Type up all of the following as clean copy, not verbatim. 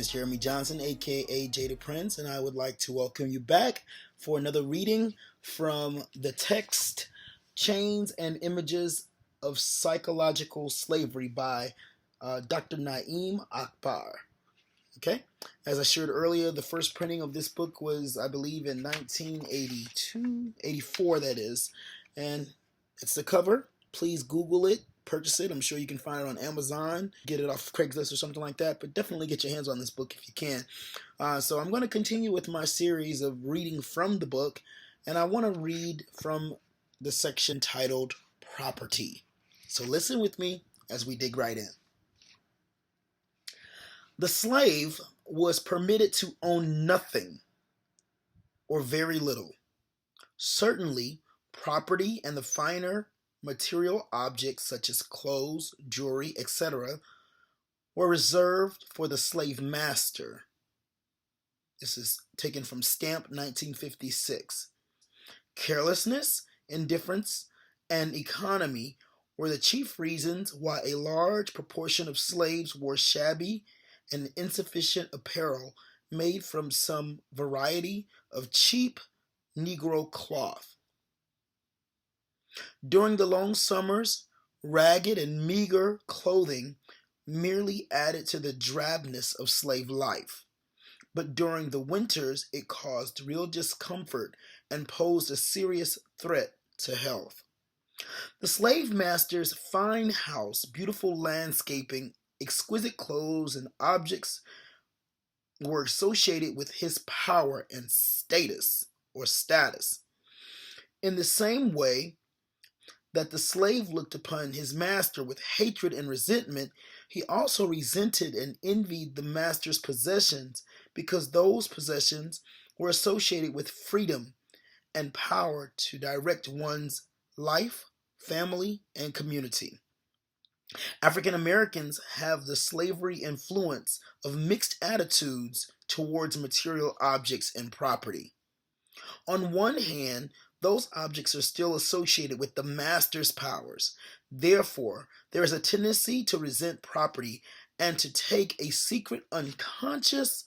is Jeremy Johnson, aka Jada Prince, and I would like to welcome you back for another reading from the text Chains and Images of Psychological Slavery by Dr. Na'im Akbar. Okay, as I shared earlier, the first printing of this book was, I believe, in 1982, 84, that is, and it's the cover. Please Google it, purchase it. I'm sure you can find it on Amazon, get it off Craigslist or something like that, but definitely get your hands on this book if you can. So I'm going to continue with my series of reading from the book, and I want to read from the section titled Property. So listen with me as we dig right in. The slave was permitted to own nothing or very little. Certainly, property and the finer material objects such as clothes, jewelry, etc. were reserved for the slave master. This is taken from Stamp 1956. Carelessness, indifference, and economy were the chief reasons why a large proportion of slaves wore shabby and insufficient apparel made from some variety of cheap Negro cloth. During the long summers, ragged and meager clothing merely added to the drabness of slave life. But during the winters, it caused real discomfort and posed a serious threat to health. The slave master's fine house, beautiful landscaping, exquisite clothes, and objects were associated with his power and status. In the same way that the slave looked upon his master with hatred and resentment, he also resented and envied the master's possessions because those possessions were associated with freedom and power to direct one's life, family, and community. African Americans have the slavery influence of mixed attitudes towards material objects and property. On one hand, those objects are still associated with the master's powers. Therefore, there is a tendency to resent property and to take a secret unconscious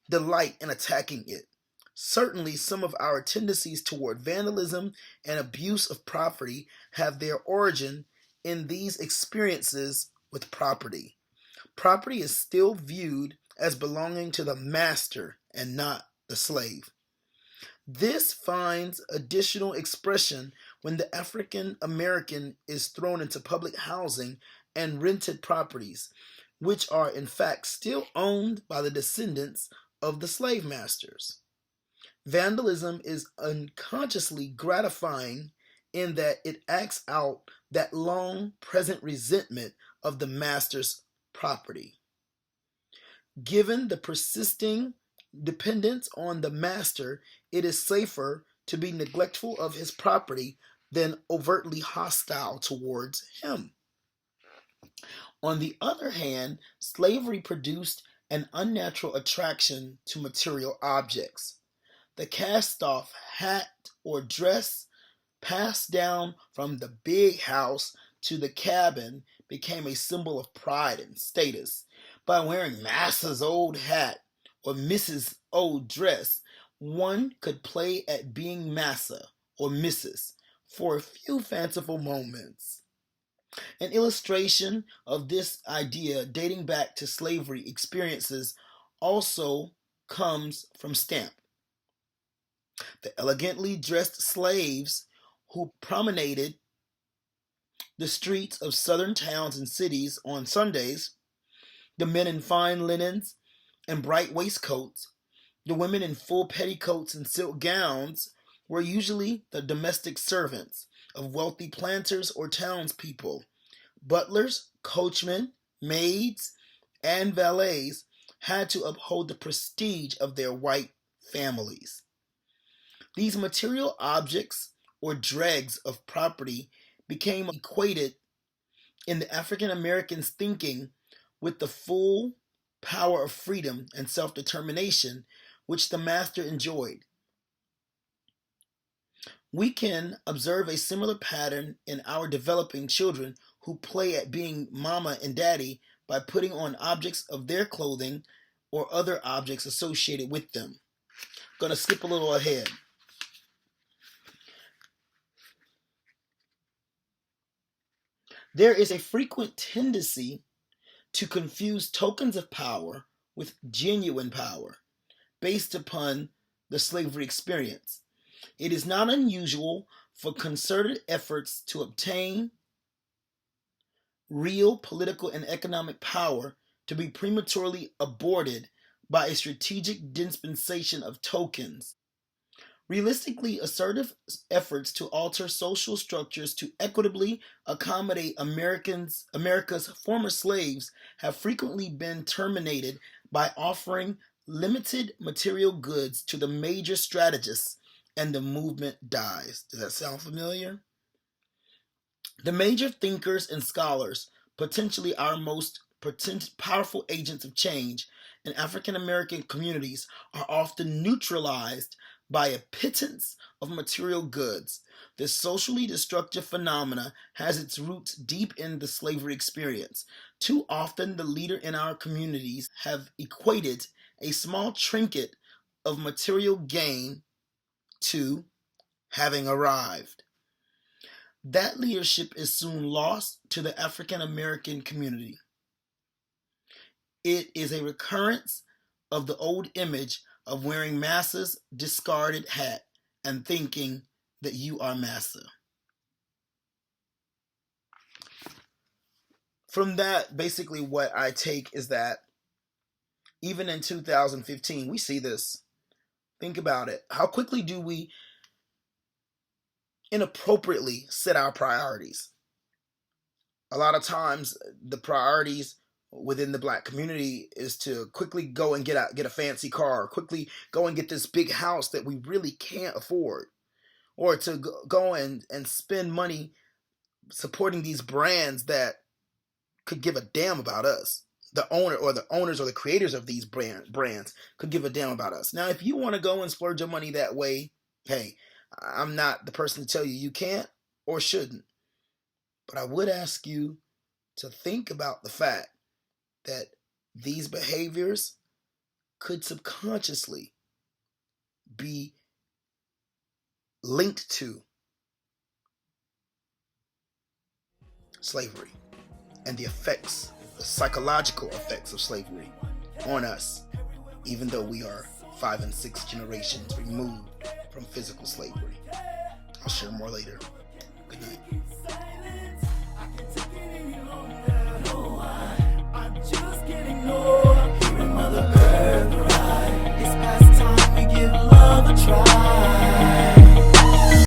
delight in attacking it. Certainly, some of our tendencies toward vandalism and abuse of property have their origin in these experiences with property. Property is still viewed as belonging to the master and not the slave. This finds additional expression when the African American is thrown into public housing and rented properties, which are in fact still owned by the descendants of the slave masters. Vandalism is unconsciously gratifying in that it acts out that long present resentment of the master's property. Given the persisting dependence on the master, it is safer to be neglectful of his property than overtly hostile towards him. On the other hand, slavery produced an unnatural attraction to material objects. The cast-off hat or dress passed down from the big house to the cabin became a symbol of pride and status. By wearing Massa's old hat or Mrs. old dress, one could play at being Massa or Mrs. for a few fanciful moments. An illustration of this idea dating back to slavery experiences also comes from Stamp. The elegantly dressed slaves who promenaded the streets of southern towns and cities on Sundays, the men in fine linens and bright waistcoats, the women in full petticoats and silk gowns, were usually the domestic servants of wealthy planters or townspeople. Butlers, coachmen, maids, and valets had to uphold the prestige of their white families. These material objects or dregs of property became equated in the African American's thinking with the full power of freedom and self-determination which the master enjoyed. We can observe a similar pattern in our developing children who play at being mama and daddy by putting on objects of their clothing or other objects associated with them. I'm going to skip a little ahead. There is a frequent tendency to confuse tokens of power with genuine power based upon the slavery experience. It is not unusual for concerted efforts to obtain real political and economic power to be prematurely aborted by a strategic dispensation of tokens. Realistically, assertive efforts to alter social structures to equitably accommodate America's former slaves have frequently been terminated by offering limited material goods to the major strategists, and the movement dies. Does that sound familiar? The major thinkers and scholars, potentially our most powerful agents of change in African American communities, are often neutralized by a pittance of material goods. This socially destructive phenomena has its roots deep in the slavery experience. Too often, the leader in our communities have equated a small trinket of material gain to having arrived. That leadership is soon lost to the African American community. It is a recurrence of the old image of wearing massa's discarded hat and thinking that you are massa. From that, basically what I take is that even in 2015, we see this. Think about it. How quickly do we inappropriately set our priorities? A lot of times, the priorities within the black community is to quickly go and get a fancy car, quickly go and get this big house that we really can't afford, or to go and spend money supporting these brands that could give a damn about us. The owners or the creators of these brands could give a damn about us. Now, if you want to go and splurge your money that way, hey, I'm not the person to tell you you can't or shouldn't. But I would ask you to think about the fact that these behaviors could subconsciously be linked to slavery and the effects, the psychological effects of slavery on us, even though we are 5 and 6 generations removed from physical slavery. I'll share more later. Good night.